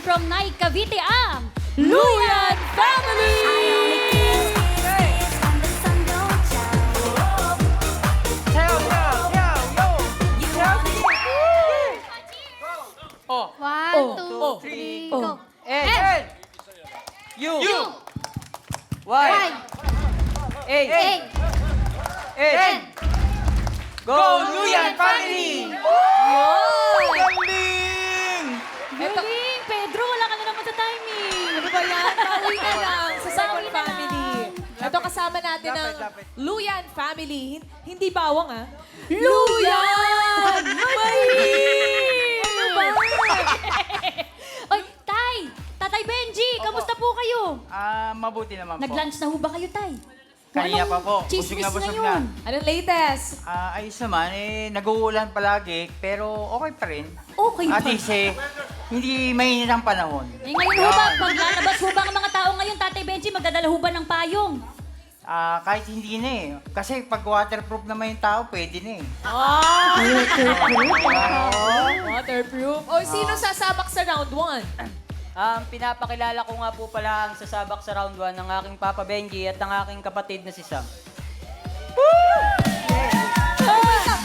from Naik Cavite ang Luyan Family! Oh. 1, 2, 3, go. N. U. Y. A. N. Go, Luyan Family! Galing! Galing! Pedro, wala ka na naman sa timing. Ano ba yan? Pauwi na lang sa Pauwi Second na Family. lang. Ito kasama natin Lapit, ng lapit. Luyan Family. Hindi bawang, ah. Luyan! Ano ba? Oy, Tay! Tatay Benji, kamusta po kayo? Mabuti naman po. Nag-lunch na ho ba kayo, Tay? Kanina pa po. Busog Chismis na busog na. ngayon. Anong latest? Ayos naman, nag-uulan palagi, pero okay pa rin. Okay At pa. least, hindi mainit ang panahon. Ngayon ho ba, maglalabas ho ba ang mga tao ngayon, Tatay Benji, magdadala ho ba ng payong? Kahit hindi na Kasi pag waterproof naman yung tao, pwede na Ah! Oo. Waterproof. O, sino sasabak sa round 1? Pinapakilala ko nga po pala ang sasabak sa round 1 ng aking Papa Benji at ng aking kapatid na si Sam.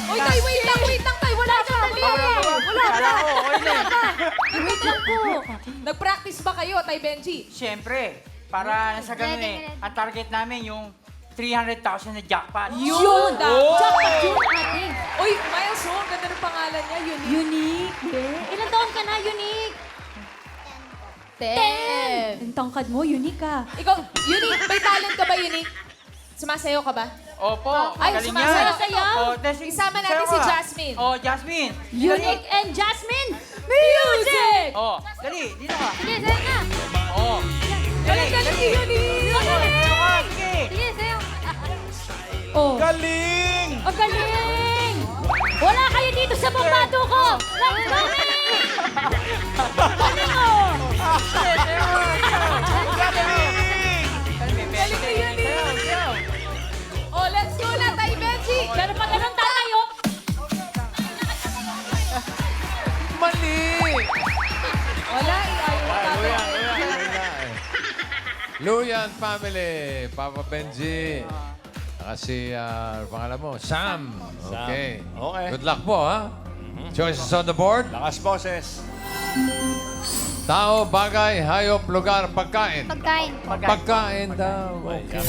Uy, Tay, wait lang, Tay. Wala ka, dali. Wala Kala ka. ko, okay na. Wait lang po. Nag-practice ba kayo, Tay Benji? Siyempre, para nasa ganun ang target namin yung 300,000 na jackpot. Yun! Jackpot yun, ate. Uy, Miles, oh, ganda ng pangalan niya. Unique. Unique. Ilan taon ka na, Unique? 10. Ang tangkad mo, Unique ka. Ikaw, Unique, may talent ka ba, Unique? Sumasayaw ka ba? Opo, Ay, galing sumasayaw yan. kayo? Oh, testing. Isama natin si Jasmine. Oh, Jasmine. Unique and Jasmine, music! Oh, dali, dito ka. Sige, sayo na. Oh. Dali, Galing ni Unique! Dito ka, sige. Sige, sayo. Oh, Galing! ang galing! Wala kayo dito sa bombado ko! Let's go, Unique! Galing oh! Galing ni Unique. Oh, let's go na, Tay Benji! Pero pag ganun tatayo, Mali! Wala, ayaw mo tatay. Luyan Family, Papa Benji. Saka si, pangalan mo, Sam. Okay. Okay. Good luck po, ha? Choices on the board. Lakas boses. Tao, bagay, hayop, lugar, pagkain. Pagkain. Pagkain daw. Okay.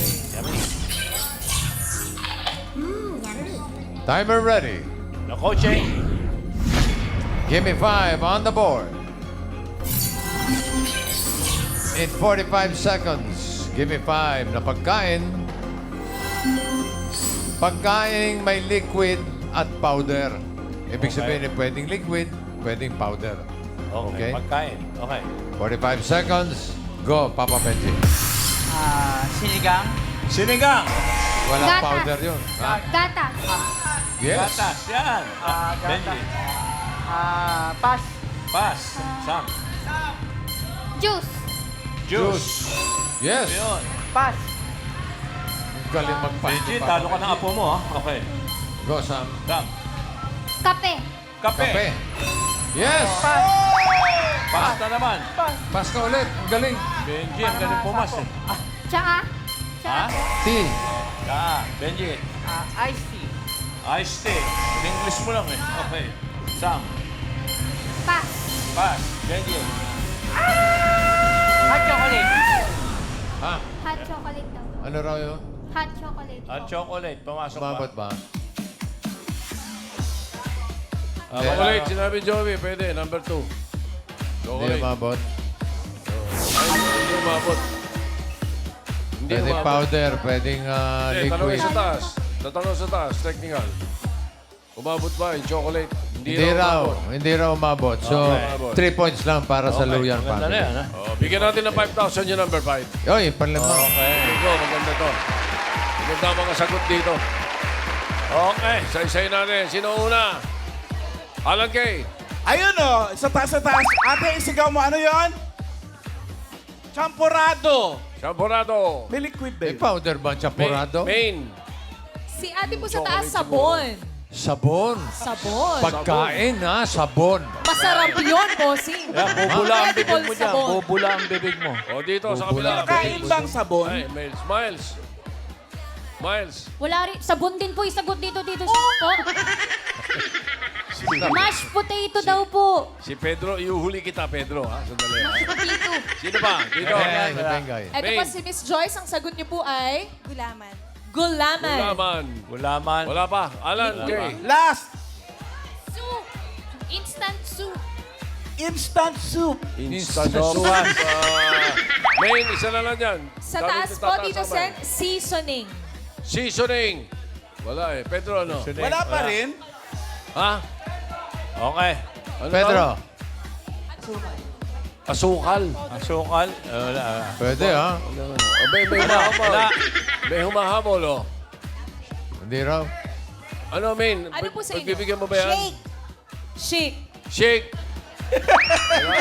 Timer ready. No coaching. Give me 5 on the board. In 45 seconds, give me 5 na pagkain. Pagkain may liquid at powder. Ibig sabihin, pwedeng liquid, pwedeng powder. Okay. Pagkain. Okay. 45 seconds. Go, Papa Benji. Sinigang. Sinigang. Walang Gatas. powder yun. Ha? Gatas. Yes. Gatas. Yan. Benji. Pass. Pass. Sam. Juice. Juice. Yes. Yun. Pass. Galing magpas. Benji, talo ka ng apo mo, ha? Okay. Go, Sam. Sam. Kape. Kape. Kape. Yes. Pasta naman. Pas ka ulit. Ang galing. Benji, ang galing pumas eh. Tsaka. Ha? Tea. Benji. Iced tea. Iced tea. In English mo lang eh. Okay. Sam. Pass. Pass. Benji. Hot chocolate. Ha? Hot chocolate daw. Ano raw yun? Hot chocolate. At chocolate. Pumasok ba? Umabot ba? Chocolate, sinabi Joey, pwede, number 2. Hindi Chocolate. umabot. Hindi umabot. Hindi Pwedeng umabot. powder, pwedeng Tanongin liquid. sa taas. Tatanong sa taas, technical. Umabot ba yung chocolate? Hindi raw. Hindi raw umabot. So, Okay. 3 points lang para sa Luyan Maganda na family. yan, ha? Oh, bigyan natin ng 5,000 yung number 5. Oy, panlima. Okay. Go, maganda to. Maganda ang mga sagot dito. Okay, isa-isayin natin. Sino una? Alan Kay. Ayun o, sa taas. Ate, isigaw mo, ano yon? Champurado. Champorado. May liquid ba May yun? powder ba, chapurado? Main. Si ate po sa taas, sabon. Sabon. Sabon. Pagkain, ha? Sabon. Mas Masarap yun, bossing. Bubula ang bibig mo dyan. Sabon. Bubula ang bibig mo. O dito, sa kabila. Kain bang sabon? Ay, Miles. Miles. Wala rin. Sabon din po isagot dito po. Mashed potato daw po. Si Pedro, iuhuli kita, Pedro. Ha? Sandali. Ha? Potato. Sino ba? Dito. Hey, Bengay. Ito Main. po si Miss Joyce. Ang sagot niyo po ay... Gulaman. Gulaman. Gulaman. Gulaman. Wala pa. Alan, Jay. Last, Soup. Instant soup. instant soup. Instant Soup. soup. Main, isa na lang yan. Sa Dami taas ito po, tataas Tito sabay. Sen, seasoning. Seasoning. Wala eh. Pedro, ano? Wala pa rin. Ha? Okay. Ano Pedro, daw? Asukal. Asukal. Wala. pwede ha? May humahabol. May humahabol, oh. Hindi raw. Ano, Main? Ano po sa inyo? Pagbibigyan mo ba yan? Shake. Shake. Wala.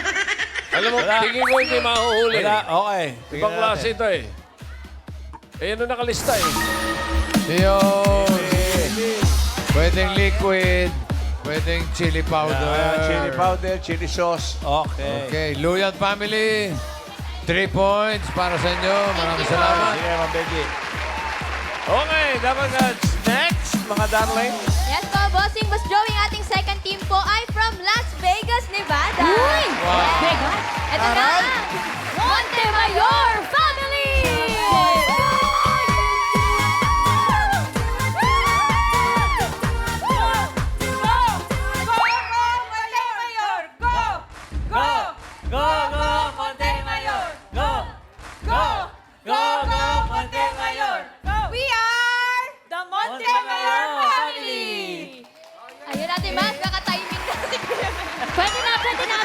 Alam mo, tingin ko hindi mahuhuli. Wala. Okay. Tingnan Ibang klase natin. ito eh. Eh, ano nakalista eh? Yun. Pwedeng liquid. Pwedeng chili powder. Chili powder, chili sauce. Okay. Okay, Luyan family. 3 points para sa inyo. Maraming salamat. Sige, Ma'am Becky. Okay, dapat next, mga darling. Yes po, bossing. Boss Joey, ang ating second team po ay from Las Vegas, Nevada. Uy! Wow. Vegas. Ito na ang Montemayor Family! We are the Montemayor family. Ayun natin, mas. Naka-timing natin. Pwede na,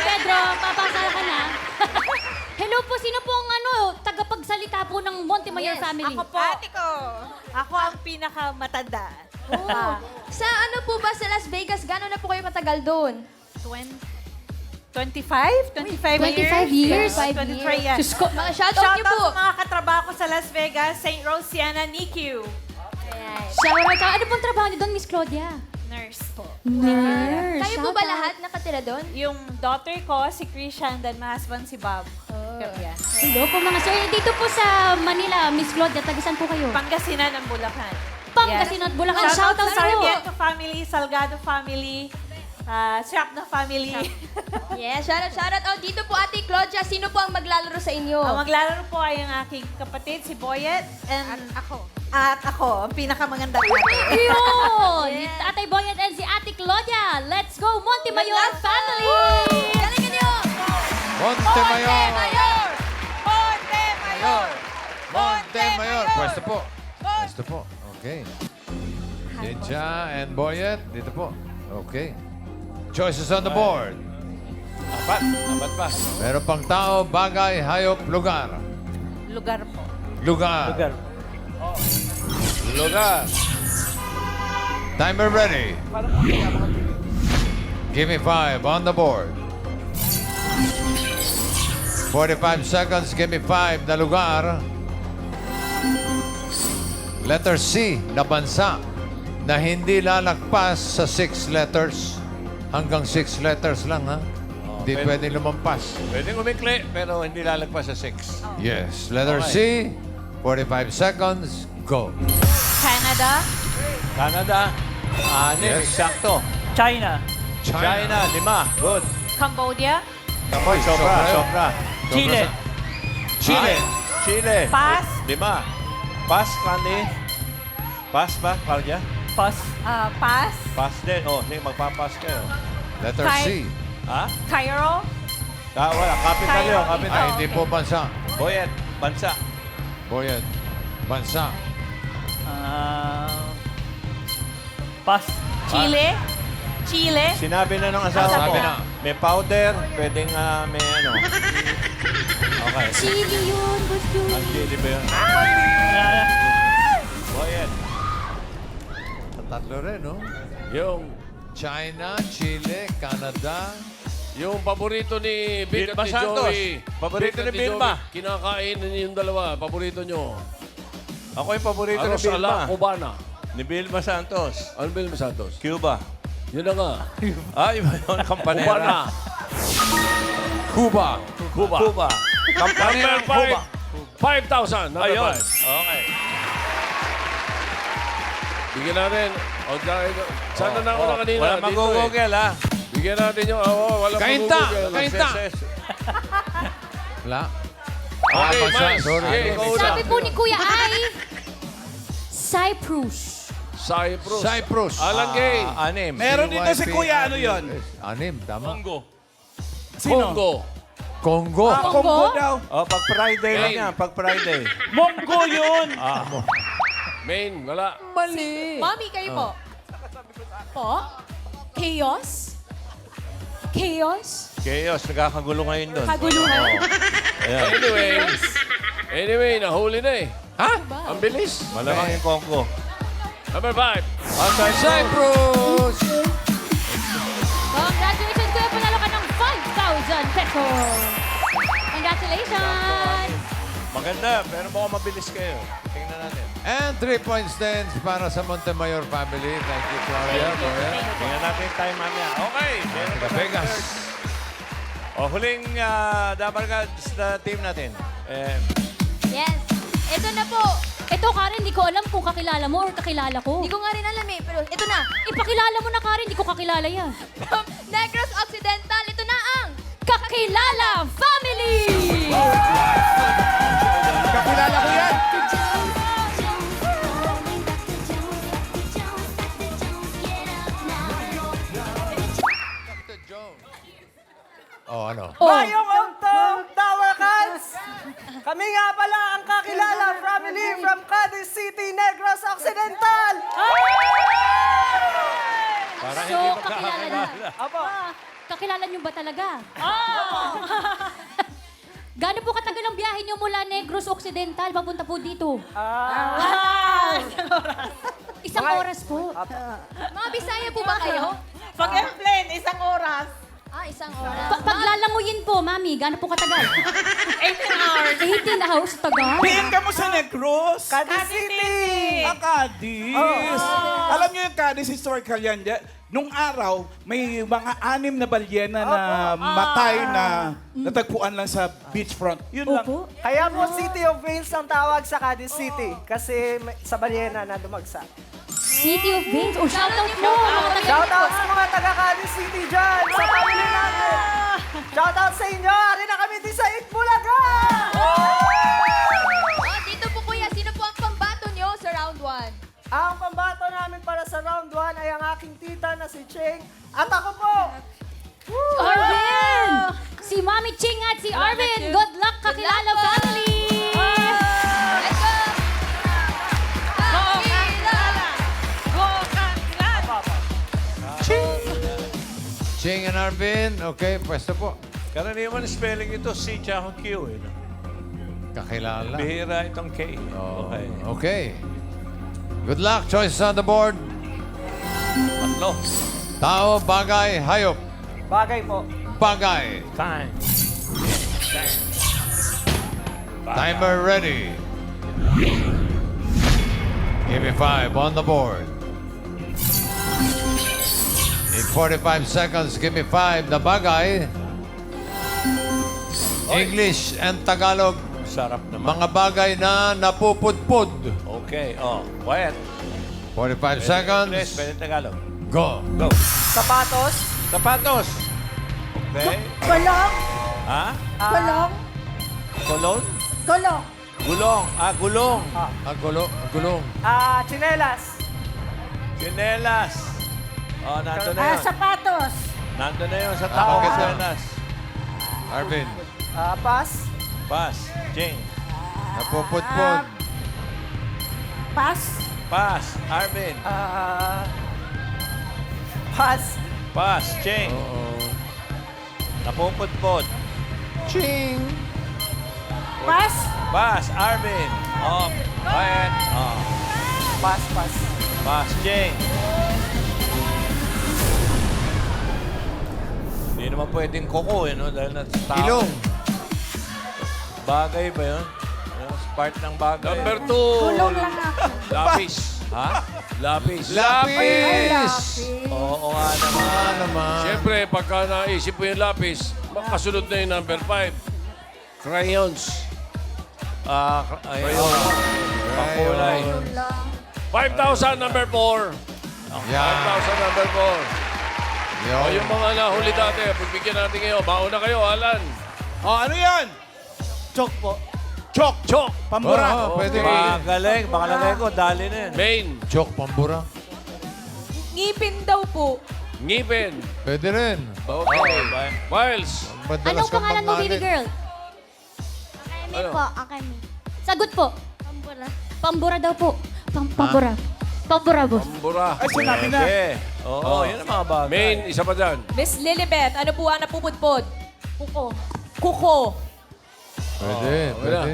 Pedro. Papasa ka na. Hello po, sino po ang tagapagsalita po ng Montemayor Yes, family? Ako po. Ate ko. Ako ang pinakamatanda. Oh. Sa ano po ba sa Las Vegas, gano'n na po kayo katagal doon? 25? 25 years? 23 years. Diyos ko. Mga shoutout niyo Shoutout po. sa mga katrabaho ko sa Las Vegas, St. Rosiana, NICU. Shoutout ka. Ano pong trabaho niyo doon, Miss Claudia? Nurse po. Nurse. Kayo po ba Shoutout. lahat nakatira doon? Yung daughter ko, si Christian, then my husband, si Bob. Yan. Hello po mga sir. Dito po sa Manila, Miss Claudia, tagisan po kayo? Pangasinan ng Bulacan. Pangasinan at Bulacan. Shoutout Shoutout sa po. Sarmiento family, Salgado family, Siak na family. Yes, shoutout out. Dito po, Ate Claudia, sino po ang maglalaro sa inyo? Ang maglalaro po ay ang aking kapatid, si Boyet. And ako. At ako, ang pinakamaganda natin. Yun! Ni Tatay Boyet and si Ate Claudia. Let's go, Montemayor family! Galingan niyo! Montemayor! Montemayor! Montemayor! Pwesto po. Pwesto po. Okay. Ninja and Boyet, dito po. Okay. Choices on the board. Apat pa. Meron pang tao, bagay, hayop, lugar. Lugar po. Lugar. Lugar. Timer ready. Give me 5 on the board. 45 seconds. Give me 5 na lugar. Letter C na bansa na hindi lalagpas sa 6 letters. Hanggang 6 letters lang, ha? Hindi pwede lumampas. Pwedeng umikli, pero hindi lalagpas sa 6. Yes. Letter C. 45 seconds. Go. Canada. Canada. Yes. Eksakto. China. China, 5. Good. Cambodia. Kapoy, sobra. Chile. Chile. Chile. Pass. 5. Pass, Candy. Pass ba, Claudia? Pass. Pass. Pass din. Oh, sige, magpapass kayo. Letter C. Ha? Cairo. Wala. Capital yun, capital. Ay, hindi po bansa. Boyet, bansa. Boyet. Bansa. Pass. Chile. Chile. Sinabi na ng asawa Sabi ko. na. May powder, pwedeng may ano. Okay. Chili yun, Boss Joey. Ang chili ba yun? Boyet. Tatlo rin, no? Yung, China, Chile, Canada. yung paborito ni Vic Vilma at ni Santos. Joey. Paborito Vic at ni Vilma. Joey, kinakain yung dalawa. Paborito nyo. Ako yung paborito ni Aros ala Vilma. cubana. Ni Vilma Santos. Ano Vilma Santos? Cuba. Yun na nga. Ay, iba yun. Kampanera. Cubana. Cuba. Cuba. Cuba. Number 5, 5,000. Number Ayun. 5. Okay. Bigyan natin. O, sana na ako na kanina. Wala Dito eh. mag-google, ha? Bigyan natin yung, wala Kainta! mag-google. Kainta! Wala. Okay, Pasa, Miles. sorry. Okay, ikaw una. Sabi po ni Kuya ay Cyprus. Cyprus. Cyprus. Alan Gay. Anim. Meron dito si Kuya, ano yun? Anim, tama. Congo. Sino? Congo. Congo. Congo daw. Oh, pag Friday lang yan. Pag Friday. Monggo yun. Maine, wala. Mami, kayo po. Po? Chaos? Chaos? Chaos. Nagkakagulo ngayon doon. Kaguluhan? Ayan. Anyway, nahuli na eh. Ha? Ang bilis. Malamang yung Congo. Number 5. Cyprus. Congratulations, Kuya. Panalo ka ng 5,000 pesos. Congratulations! Maganda, pero mukhang mabilis kayo. Tingnan natin. And 3 point stands para sa Montemayor family. Thank you, Claudia. Go ahead. Tingnan natin yung time mamaya. Okay. Meron pa Vegas. tayong third. O, huling Dabarkads na team natin. Yes. Ito na po. Ito, Karen, hindi ko alam kung kakilala mo or kakilala ko. Hindi ko nga rin alam eh, pero ito na. Ipakilala mo na, Karen. Hindi ko kakilala yan. From Negros Occidental, ito na ang Kakilala Family! Kakilala ko yan. Oh, ano? Mayong Untong Dabarkads! Kami nga pala ang kakilala family from Cadiz City, Negros Occidental! Para So, hindi kakilala niyo. magkakakilala. Apo. Kakilala niyo ba talaga? Gaano po katagal ang biyahe niyo mula Negros Occidental papunta po dito? Isang oras po. mga Bisaya po ba kayo? Pag-airplane, 1 oras. Isang oras. Paglalanguyin po, Mami, gaano po katagal? 18 hours. 18 hours, tagal. Diin ka mo sa Negros. Cadiz City! Cadiz. Alam niyo yung Cadiz historical yan. Nung araw, may mga 6 na balyena na matay na natagpuan lang sa beachfront. Yun lang. Opo. Kaya po City of Veins ang tawag sa Cadiz City kasi sa Balyena na dumagsak. City of Veins. Oh, shoutout po. Mga taga- Shoutout sa mga taga Cadiz City dyan, sa family natin. Shoutout sa inyo, ari na kami din sa Itbulaga! Dito po kuya, sino po ang pambato niyo sa round 1? Ang pambato namin para sa round 1 ay ang aking tita na si Cheng at ako po. Arvin! Si Mami Ching at si Arvin. Good luck, Kakilala Family! Let's go! Kakilala! Go, kakilala! Ching and Arvin. Okay, pwesto po. Karaniwan spelling ito C tsaka Q. Eh. Kakilala. Bihira itong K. Oh, Okay. okay. Good luck. Choices on the board. Tatlo. Tao, bagay, hayop. Bagay po. Bagay. Time. Timer ready. Give me 5 on the board. In 45 seconds, give me 5 na bagay. English and Tagalog. Sarap naman. Mga bagay na napupudpud. Okay. Oh, quiet. 45 seconds. English, pwede Tagalog. Go. Go. Sapatos. Sapatos. Okay. Kulong. Ha? Kulong. Kolon? Kulong. Gulong. Gulong. Gulong. Chinelas. Chinelas. Oh, nandun na yun. Sapatos. Nandun na yun sa tao. Ah. Chinelas. Arvin. Pas. Pass. Jing. Napupudpud. Pas. Pass. Arvin. Pas. Pass. Jing. Oo. Napupudpod. Ching. Pas. Pass. Arvin. Oh, quiet. Oh. Pas. Pass. Jing. Hindi naman pwedeng kuko, no? Dahil nasa tao. Ilong. Bagay ba yun? Part ng bagay. Number 2. Kulong lang ako. Lapis. Ha? Lapis. Lapis! Oo nga naman. naman. Siyempre, pagka naisip mo yung lapis, makasunod na yung number 5. Crayons. Ayun. Pakulay. 5,000 number 4. Yan. 5,000 number 4. Yun. O yung mga nahuli dati, pagbigyan natin kayo. Mauna kayo, Alan. Oh, ano yan? Chok po. Chok. Chok. Pambura. Oo, pwede. Magaling. Makalagay ko. Dali na yan. Main. Chok, pambura. Ngipin daw po. Ngipin. Pwede rin. Okay. Miles. Madalas Anong kang pangalan mo, baby manggaling. girl? Akemi Ano? po, Akemi. Sagot po. Pambura. Pambura daw po. Pambura. Pambura, boss. Pambura. Ay, sinabi na. Oo, yun ang mga bagay. Main, isa pa dyan. Miss Lilibet, ano po ang napupudpod? Kuko. Kuko. Pwede, Wala. pwede.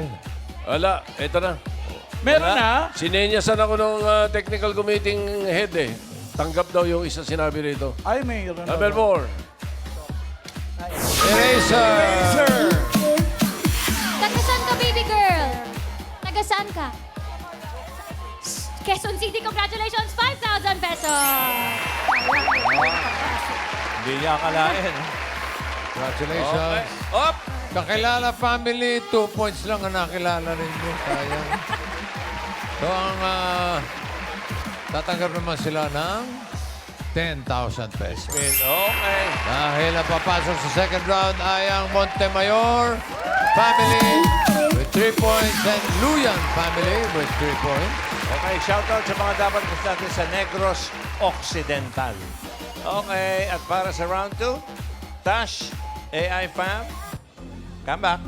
Wala, eto na. Meron na. Sinenyasan ako nung technical committee head eh. Tanggap daw yung isa sinabi rito. Ay, mayroon na. Number 4. Eraser! Sir. Taga saan ka, baby girl? Taga saan ka? Quezon City, congratulations! 5,000 pesos! Hindi niya akalain. Congratulations. Up! Kakilala family, 2 points lang ang nakilala ninyo. Sayang. So, ang tatanggap naman sila ng 10,000 pesos. Okay. Dahil ang papasok sa second round ay ang Montemayor family with 3 points and Luyan family with 3 points. Okay, shoutout sa mga dapat gusto natin sa Negros Occidental. Okay, at para sa round 2, Tash, AI Fam, come back.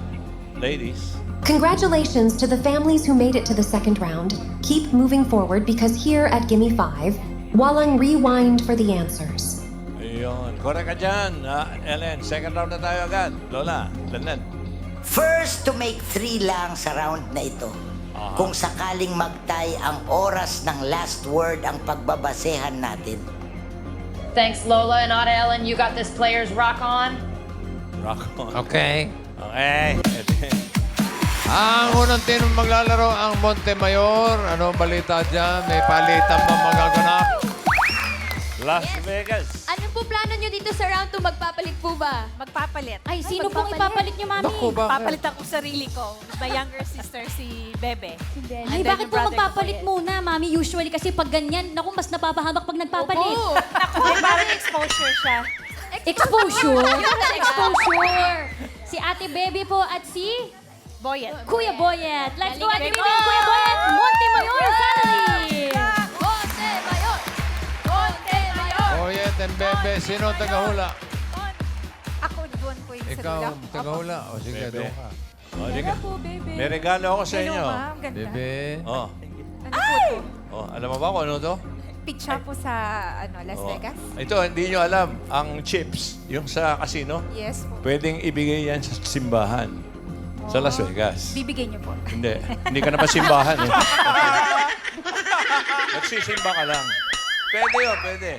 Ladies. Congratulations to the families who made it to the second round. Keep moving forward because here at Gimme 5, walang rewind for the answers. Ayun. Correct ka dyan. Ellen, second round na tayo agad. Lola, Lanet. First to make 3 lang sa round na ito. Kung sakaling magtay ang oras ng last word ang pagbabasehan natin. Thanks, Lola and Ate Ellen. You got this player's rock on. Rock on. Okay. Okay. Ang unang team maglalaro ang Montemayor. Ano ang balita dyan? May palitan ba magaganap? Las Vegas. Ano po plano nyo dito sa round 2? Magpapalit po ba? Magpapalit. Ay, sino pong ipapalit niyo, mami? Naku, bakit? Papalit ako sarili ko. My younger sister, si Bebe. Ay, And then bakit yung po brother ko magpapalit po muna, mami? Usually kasi pag ganyan, naku, mas napapahamak pag nagpapalit. yan. Naku, parang exposure siya. Exposure. Exposure. Si Ate Bebe po at si Boyet. Kuya Boyet. Let's go, Ate Galing. Bebe and Kuya Boyet. Montemayor family. Montemayor! Montemayor! Boyet and Bebe, sino ang tagahula? Ako doon po yung Ikaw ang tagahula. O sige, Bebe. doon ka. O, di ka. po, baby. May regalo ako sa Hello, inyo. ma'am. Ganda. Bebe. Oh. Ano po to? Oh, alam mo ba kung ano to? Pizza po sa Las Oh. Vegas? Ito, hindi nyo alam. Ang chips, yung sa casino, Yes po. pwedeng ibigay yan sa simbahan. Sa Las Vegas. Bibigay niyo po. Hindi. Hindi ka na pa simbahan eh. Nagsisimba ka lang. Pwede yun, pwede.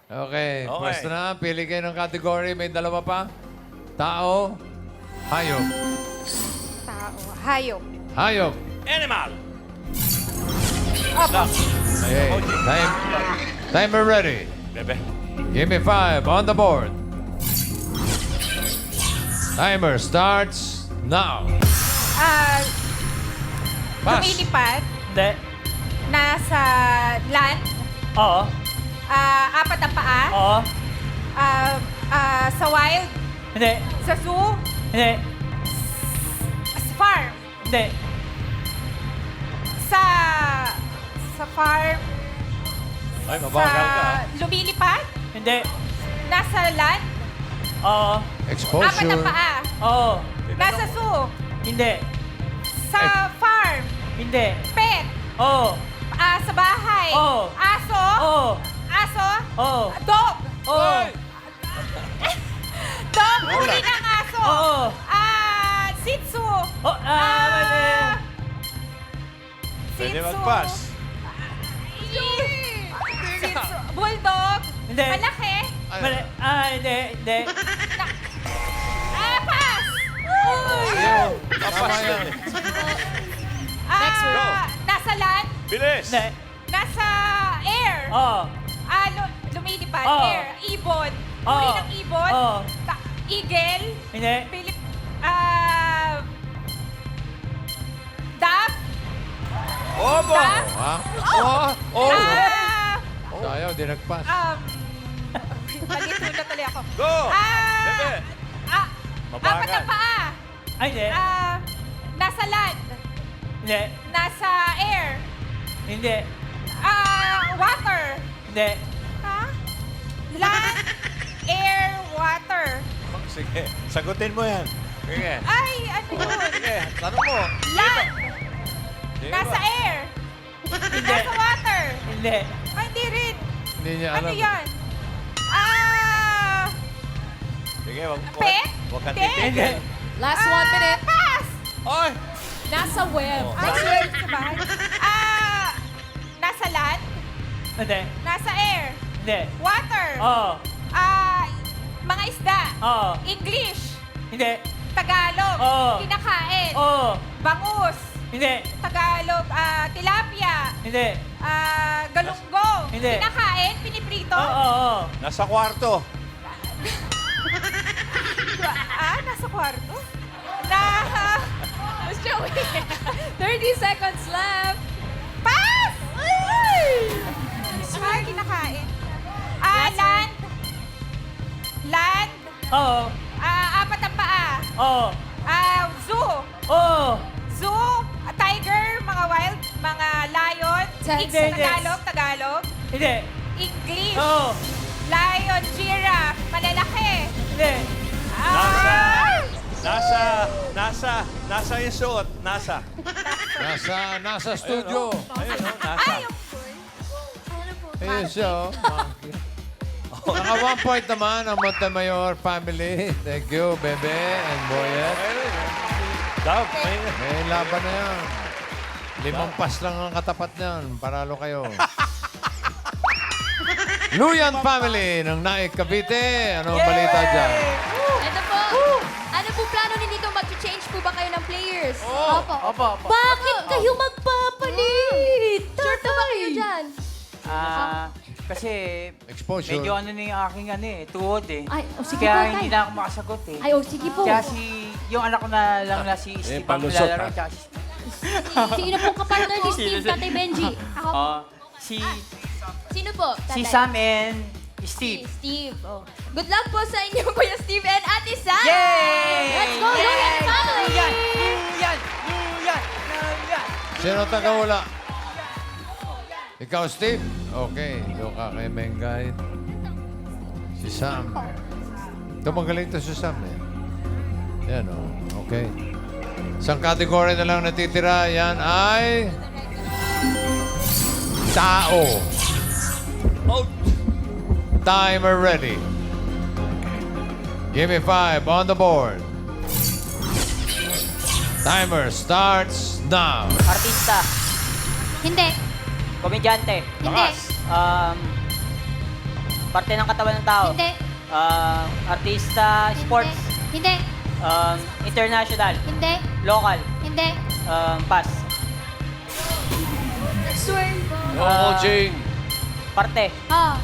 Okay, Okay. pwesto na. Pili kayo ng category. May dalawa pa. Tao. Hayop. Tao. Hayop. Hayop. Animal! Okay. Timer ready. Bebe. Give me 5 on the board. Timer starts now. Pass. Lumilipad. Hindi. Nasa land. Oo. Apat ang paa. Oo. Sa wild. Hindi. Sa zoo. Hindi. Sa farm. Hindi. Sa farm. Ay, mabagal ka. Lumilipad. Hindi. Nasa land. Oo. Apat ang Exposure. paa. Oo. Nasa zoo. Hindi. Sa farm. Hindi. Pet. Oo. Sa bahay. Oo. Aso. Oo. Aso. Oo. Dog. Oo. Dog. Huli ng aso. Oo. Shih Tzu. Oh, mali. Shih Pwede Tzu. mag-pass. Shih Tzu. Bulldog. Hindi. Malaki. Mali. Hindi. Hindi. Pass. Papas yan eh. Nasa land. Bilis! Hindi. Nasa air. Oo. Lumilipad. Oo. Air. Ibon. Oo. Uri ng ibon. Oo. Eagle. Hindi. Dove. Obo! Ha? Oh! Ah, Sayaw, di nagpas. Malito na tuloy ako. Go! Bebe! Mabagal. Apat na paa. Ay, hindi. Nasa land. Hindi. Nasa air. Hindi. Water. Hindi. Ha? Land, air, water. Sige, sagutin mo yan. Sige. Ay, ano yun? Sige, tanong mo. Land. Sige Nasa ba? air. Hindi. Nasa water. Hindi. Ay, hindi rin. Hindi niya Ano alam. yan? Sige, Pet? wag kang Hindi. titigil. Last 1 minute. Pass. Oy! Nasa web. Ay, wait, sa bahay. Nasa land. Hindi. Nasa air. Hindi. Water. Oo. Mga isda. Oo. English. Hindi. Tagalog. Oo. Kinakain. Oo. Bangus. Hindi. Tagalog. Tilapia. Hindi. Galunggong. Hindi. Kinakain. Piniprito. Oo. Nasa kwarto. Nasa kwarto. Miss Joey. 30 seconds left. Pass! Kinakain. Land. Land. Oo. Apat ang paa. Oo. Zoo. Oo. Zoo. Tiger. Mga wild. Mga lion. Hindi. Tagalog. Hindi. English. Oo. Lion. Giraffe. Malalaki. Hindi. Nasa yung suot. Nasa. Nasa studio. Ayun, nasa. Ayun siya, oh. Naka 1 point naman ang Montemayor family. Thank you, Bebe and Boyet. Dab, May laban na yan. 5 pas lang ang katapat niyan. Paralo kayo. Luyan family ng Naik Cavite. Ano ang balita dyan? Ito po. Ano po plano nito? Mag-change po ba kayo ng players? Opo. Bakit kayo magpapalit? Sure po ba kayo dyan? Kasi Exposure. medyo ano na yung aking tuhod eh. Ay, sige Kaya po, hindi tay. na ako makasagot eh. Ay, sige po. Kaya yung anak ko na lang na si Steve ang palusot, nilalaro. ha? Tsaka si Sino pong kapartner ni Steve, Tatay Benji? Ako. si Sino po? si Tatay? Sam and Steve. Steve. Oh. Good luck po sa inyo, Kuya Steve and Ate Sam! Yay! Let's go, Luyan family! Luyan! Sino taga-wala? Ikaw, Steve? Okay. Doon ka kay Mengay. Si Sam. Ito magaling to si Sam eh. Yan oh. Okay. Isang category na lang natitira. Yan ay... Tao. Timer ready. Give me 5 on the board. Timer starts now. Artista. Hindi. Komedyante. Hindi. Parte ng katawan ng tao. Hindi. Artista, sports, Hindi. international, Hindi. local, Hindi. pass. Next word po. Oo, Jing. Parte, Oo.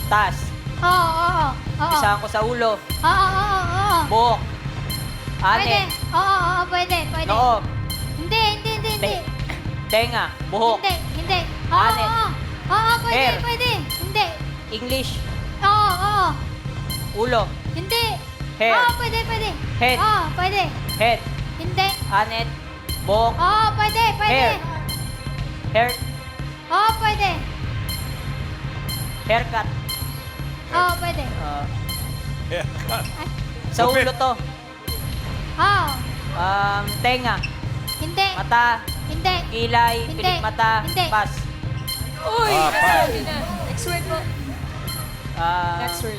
taas, Oo. isahan ko sa ulo, Oo. buhok, Pwede. ane, Oo. Pwede. noo, Hindi. tenga, buhok, Hindi. Ane. Oo. Hair. Pwede. Hindi. English, Oo. ulo, Hindi. Hair. Oo. Pwede. Head. Oo. Pwede. head, Hindi. anet, buhok, Oo. Pwede. hair, Oo. Pwede. haircut. Oo. Pwede. Sa ulo to, Oo. tenga, Hindi. mata, Hindi. kilay, Hindi. pilik mata, Hindi. pass. Uy! pass. Next word po. Next word.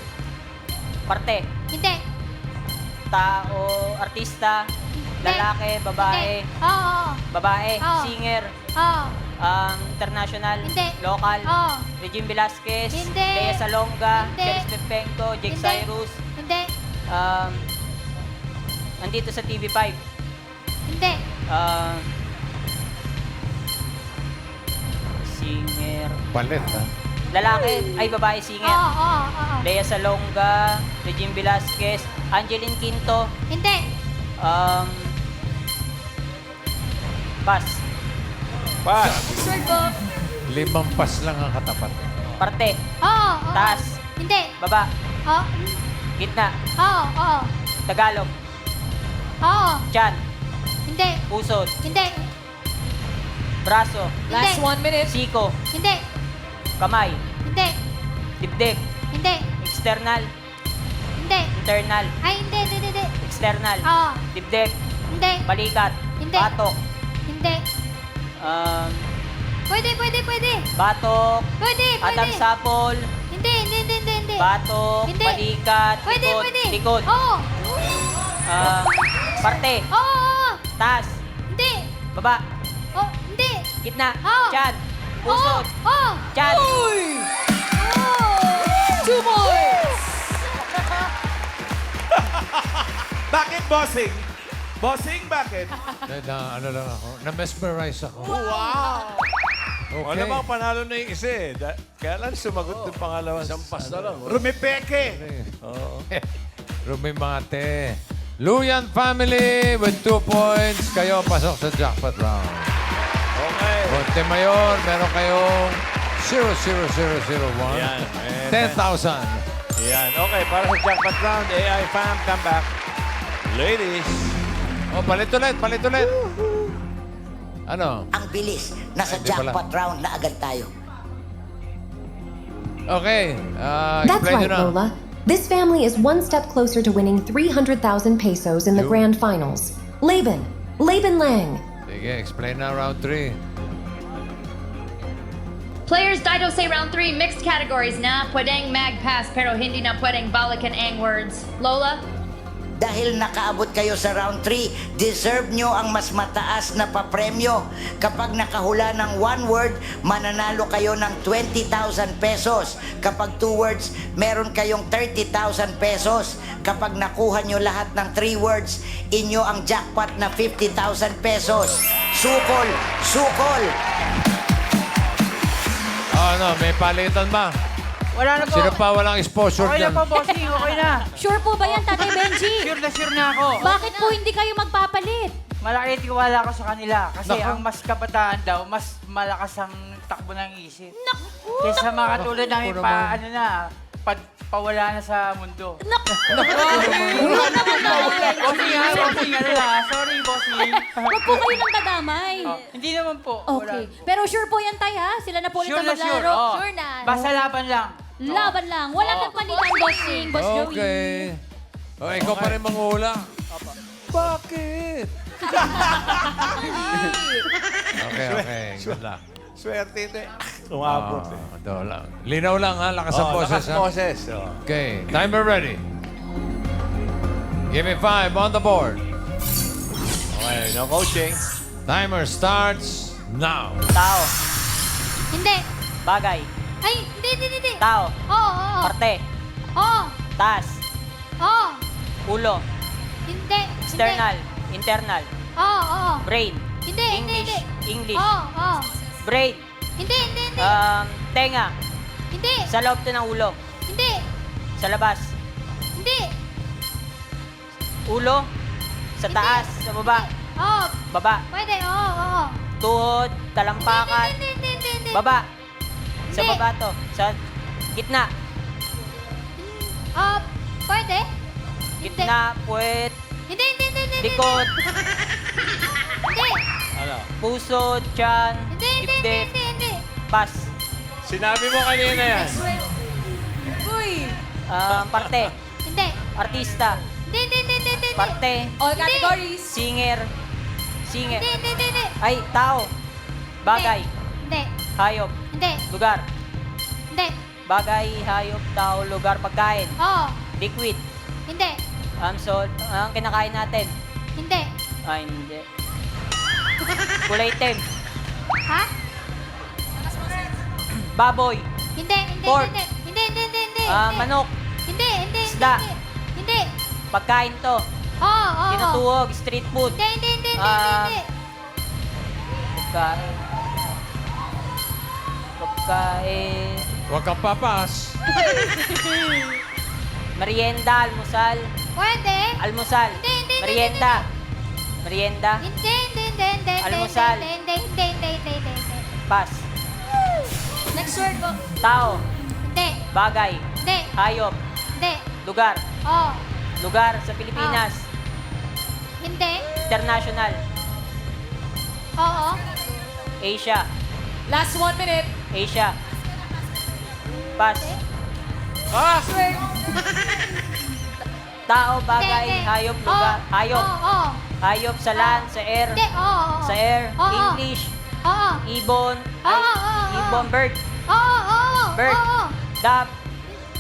Parte, Hindi. tao, artista, lalaki, babae, Hindi. Oo. babae, Oo. singer, Oo. international, Hindi. local, Oo. Regine Velasquez, Hindi. Lea Salonga, Hindi. Cheris Pepenko, Jake Hindi. Cyrus, Hindi. nandito sa TV5, Hindi. singer, Palit, ha? Lalaki, ay babae singer. Oo. Lea Salonga, Regine Velasquez, Angeline Quinto, Hindi. Pass. Pass. Sure po. 5 pas lang ang katapat. Parte. Oo. Taas. Hindi. Baba. Oo. Gitna. Oo. Tagalog. Oo. Tiyan. Hindi. Pusod. Hindi. Braso. Last 1 minute. Siko. Hindi. Kamay. Hindi. Dibdib. Hindi. External. Hindi. Internal. Ay, hindi. External. Oo. Dibdib. Hindi. Balikat. Hindi. Batok. Hindi. Pwede. Batok. Pwede. Adam Sapol. Hindi. Batok. Hindi. Balikat. Pwede. Likod. Oo. Parte. Oo. Taas. Hindi. Baba. Oh, hindi. Gitna. Oo. Tiyan. Pusod. Oo. Tiyan. 2 points. Bakit, bossing? Bossing, bakit? Ano lang ako, na-mesmerize ako. Wow! Okay. Wala bang panalo na yung isa eh. Kaya lang sumagot ng pangalawa. Isang pas na lang. Rumipeke. Oo. Rumimate. Luyan family with 2 points. Kayo pasok sa jackpot round. Okay. Montemayor, meron kayong 00001. Yan. 10,000. Yan. Okay, para sa jackpot round, AI fam, come back. Ladies. Oh, palit ulit. Ano? Ang bilis. Nasa Ay, di pala. jackpot round na agad tayo. Okay. That's explain right, nyo na. Lola. This family is one step closer to winning 300,000 pesos in the grand finals. Laban Lang. Sige, explain na round 3. Players Dido say round 3 mixed categories na pwedeng mag pass pero hindi na pwedeng balikan ang words. Lola? Dahil nakaabot kayo sa round 3, deserve nyo ang mas mataas na papremyo. Kapag nakahula ng 1 word, mananalo kayo ng 20,000 pesos. Kapag 2 words, meron kayong 30,000 pesos. Kapag nakuha nyo lahat ng 3 words, inyo ang jackpot na 50,000 pesos. Sukol! May palitan ba? Wala na po. Sino pa walang exposure Okay na dyan? po, bossing. Okay na. Sure po ba yan, Tatay Benji? Sure na ako. Bakit po hindi kayo magpapalit? Malaki tiwala ko sa kanila. Kasi Naku. ang mas kabataan daw, mas malakas ang takbo ng isip. Kaysa mga katulad ng pawala na sa mundo. Bossing, sorry, bossing. Huwag po kayo nang kadamay. Hindi naman po. Okay. Pero sure po yan, Tay, ha? Sila na po ulit Sure ang na sure. maglaro. Oh. Sure na. Basta laban lang. Laban lang. Wala kang palitan, bossing. Boss Joey. Okay. Oh, ikaw pa rin manghula. Bakit? Okay. Good luck. Swerte ito eh. Umabot eh. Ito lang. Linaw lang ha, lakas ang boses ha. Boses. Okay, timer ready. Give me 5 on the board. Okay, no coaching. Timer starts now. Tao. Hindi. Bagay. Ay, hindi. Tao. Oo. Parte. Oo. Taas. Oo. Ulo. Hindi. External. Internal. Oo. Brain. Hindi. English. Oo. Brain. Hindi. Tenga. Hindi. Sa loob to ng ulo. Hindi. Sa labas. Hindi. Ulo. Sa taas. Sa baba. Oo. Baba. Pwede. Oo. Tuhod. Talampakan. Hindi. Baba. Sa Hindi. baba to. Sa gitna. Pwede. Gitna. Puwet. Hindi. Likod. Hindi. Ano? Puso. Tiyan. Dibdib. Hindi. Pas. Sinabi mo kanina yan. Uy. Parte. Hindi. Artista. Hindi. Parte. All categories. Singer. Hindi. Ay, tao. Bagay. Hindi. Hayop. Hindi. Lugar. Hindi. Bagay, hayop, tao, lugar, pagkain. Oo. Liquid. Hindi. Salt. Ang kinakain natin. Hindi. Hindi. Kulay itim. Ha? Baboy. Hindi. Pork. Hindi. Manok. Hindi. Isda. Hindi. Pagkain to. Oo. Tinutuhog, street food. Hindi. Pagkain. Huwag kang papas. Merienda, almusal. Pwede. Almusal. Hindi. Merienda. Merienda. Hindi. Almusal. Hindi. Pass. Next word ko. Tao. Hindi. Bagay. Hindi. Hayop. Hindi. Lugar. Oo. Lugar sa Pilipinas. Hindi. International. Oo. Asia. Last 1 minute. Asia. Pass. Next word. Tao, bagay, Hindi. hayop, lugar. Hayop. Oo. Hayop sa land, sa air. Hindi. Oo. Sa air. Oo. English. Oo. Ibon. Oo. Ibon, bird. Oo. Bird. Oo. Dove.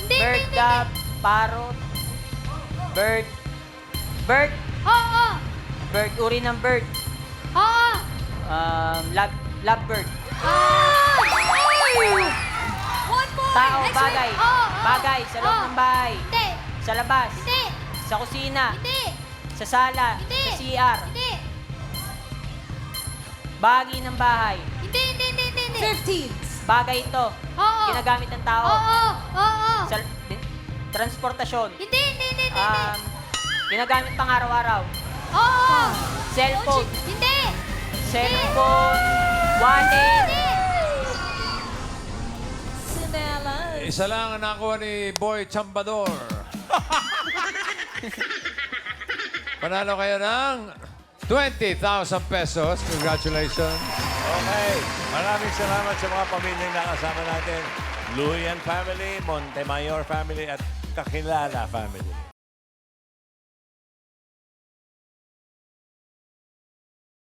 Hindi. Bird, dove. Parrot. Bird. Bird. Oo. Bird, uri ng bird. Oo. Lovebird. One point. Tao, Next bagay. word. Oo. Bagay, sa loob ng bahay. Hindi. Sa labas. Hindi. Sa kusina. Hindi. Sa sala. Hindi. Sa CR. Hindi. Bahagi ng bahay. Hindi. 15. Bagay ito. Oo. Ginagamit ng tao. Oo. Sa transportasyon. Hindi. Ginagamit pang araw-araw. Oo. Cellphone. Hindi. Cellphone. Wallet. Isa lang ang nakuha ni Boy Chambador. Panalo kayo ng 20,000 pesos. Congratulations. Okay. Maraming salamat sa mga pamilyang nakasama natin. Luyan family, Montemayor family, at Kakilala family.